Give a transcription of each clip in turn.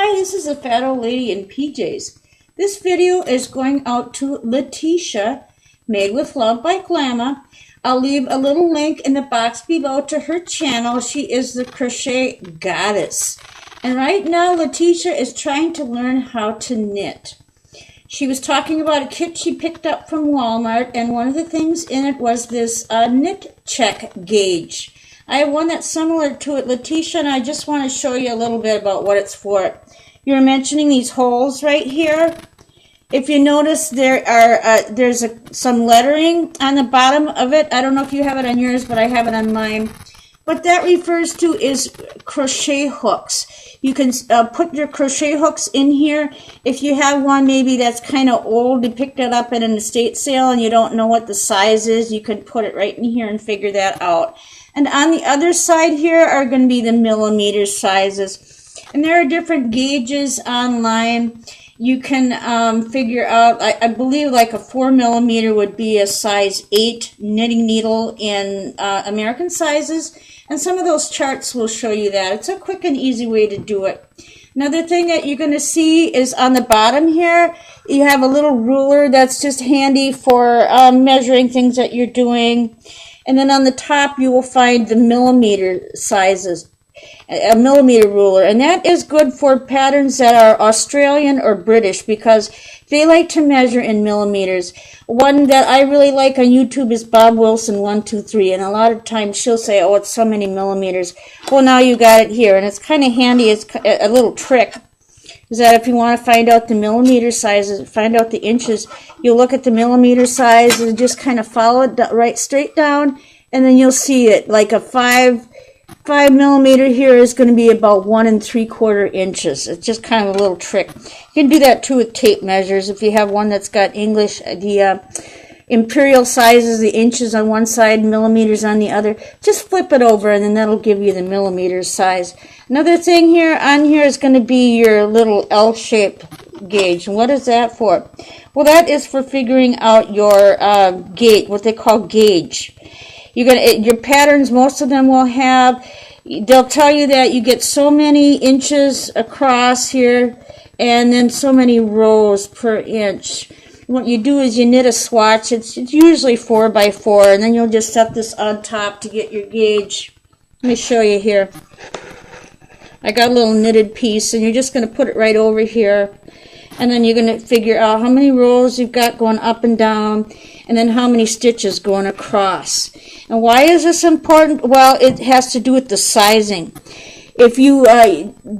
Hi, this is a fat old lady in PJs. This video is going out to Leticia, Made with Love by Glama. I'll leave a little link in the box below to her channel. She is the crochet goddess. And right now, Leticia is trying to learn how to knit. She was talking about a kit she picked up from Walmart, and one of the things in it was this knit check gauge. I have one that's similar to it, Leticia, and I just want to show you a little bit about what it's for. You were mentioning these holes right here. If you notice, there's some lettering on the bottom of it. I don't know if you have it on yours, but I have it on mine. What that refers to is crochet hooks. You can put your crochet hooks in here. If you have one maybe that's kind of old, you picked it up at an estate sale and you don't know what the size is, you can put it right in here and figure that out. And on the other side here are going to be the millimeter sizes. And there are different gauges online. You can figure out, I believe like a 4 millimeter would be a size 8 knitting needle in American sizes. And some of those charts will show you that. It's a quick and easy way to do it. Another thing that you're going to see is on the bottom here, you have a little ruler that's just handy for measuring things that you're doing. And then on the top, you will find the millimeter sizes, a millimeter ruler. And that is good for patterns that are Australian or British because they like to measure in millimeters. One that I really like on YouTube is Bob Wilson 123. And a lot of times she'll say, oh, it's so many millimeters. Well, now you got it here. And it's kind of handy. It's a little trick. Is that if you want to find out the millimeter sizes, find out the inches, you look at the millimeter size and just kind of follow it right straight down, and then you'll see it. Like a 5 millimeter here is going to be about 1 3/4 inches. It's just kind of a little trick. You can do that too with tape measures. If you have one that's got English, the imperial sizes, the inches on one side, millimeters on the other, just flip it over and then that'll give you the millimeter size. Another thing here on here is going to be your little L-shaped gauge. And what is that for? Well, that is for figuring out your gauge, what they call gauge. Your patterns, most of them will have, they'll tell you that you get so many inches across here and then so many rows per inch. What you do is you knit a swatch. It's usually 4 by 4, and then you'll just set this on top to get your gauge. Let me show you here. I got a little knitted piece, and you're just going to put it right over here. And then you're going to figure out how many rows you've got going up and down, and then how many stitches going across. And why is this important? Well, it has to do with the sizing. If you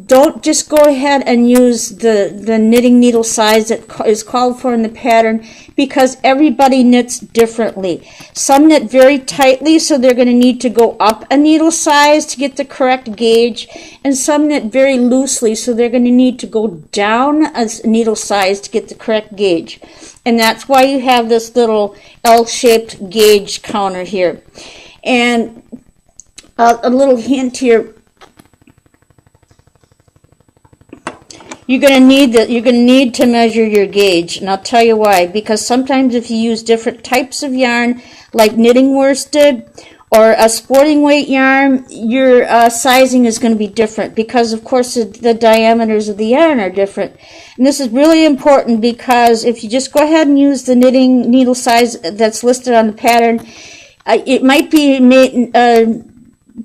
don't just go ahead and use the knitting needle size that is called for in the pattern, because everybody knits differently. Some knit very tightly, so they're going to need to go up a needle size to get the correct gauge, and some knit very loosely, so they're going to need to go down a needle size to get the correct gauge. And that's why you have this little L-shaped gauge counter here. And a little hint here. You're going to need to measure your gauge, and I'll tell you why. Because sometimes if you use different types of yarn, like knitting worsted or a sporting weight yarn, your sizing is going to be different because, of course, the diameters of the yarn are different. And this is really important because if you just go ahead and use the knitting needle size that's listed on the pattern, it might be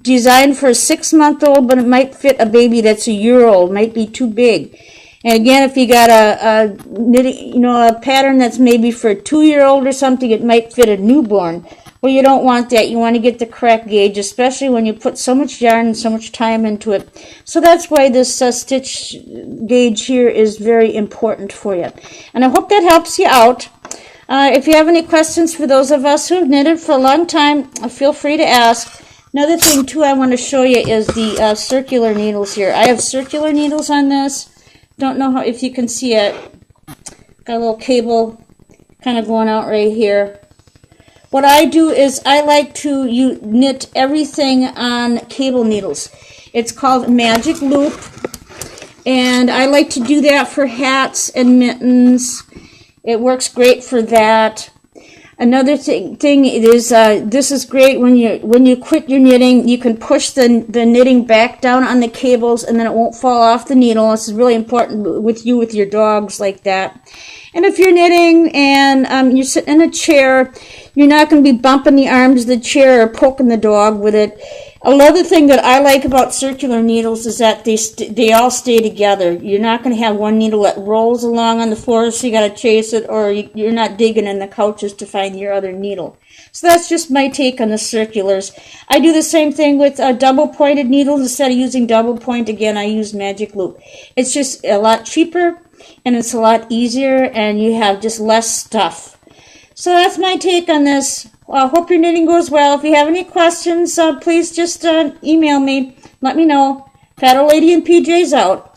designed for a 6-month-old, but it might fit a baby that's a year-old. It might be too big. And again, if you got a knitting, a pattern that's maybe for a 2-year-old or something, it might fit a newborn. Well, you don't want that. You want to get the correct gauge, especially when you put so much yarn and so much time into it. So that's why this stitch gauge here is very important for you. And I hope that helps you out. If you have any questions for those of us who have knitted for a long time, feel free to ask. Another thing, too, I want to show you is the circular needles here. I have circular needles on this. Don't know if you can see it. Got a little cable kind of going out right here. What I do is I like to knit everything on cable needles. It's called Magic Loop, and I like to do that for hats and mittens. It works great for that. Another thing is this is great when you quit your knitting. You can push the knitting back down on the cables, and then it won't fall off the needle. This is really important with your dogs like that. And if you're knitting and you're sitting in a chair, you're not going to be bumping the arms of the chair or poking the dog with it. Another thing that I like about circular needles is that they all stay together. You're not going to have one needle that rolls along on the floor, so you got to chase it, or you're not digging in the couches to find your other needle. So that's just my take on the circulars. I do the same thing with double-pointed needles. Instead of using double point, again, I use magic loop. It's just a lot cheaper, and it's a lot easier, and you have just less stuff. So that's my take on this. I hope your knitting goes well. If you have any questions, please just email me. Let me know. Fat Old Lady in PJs out.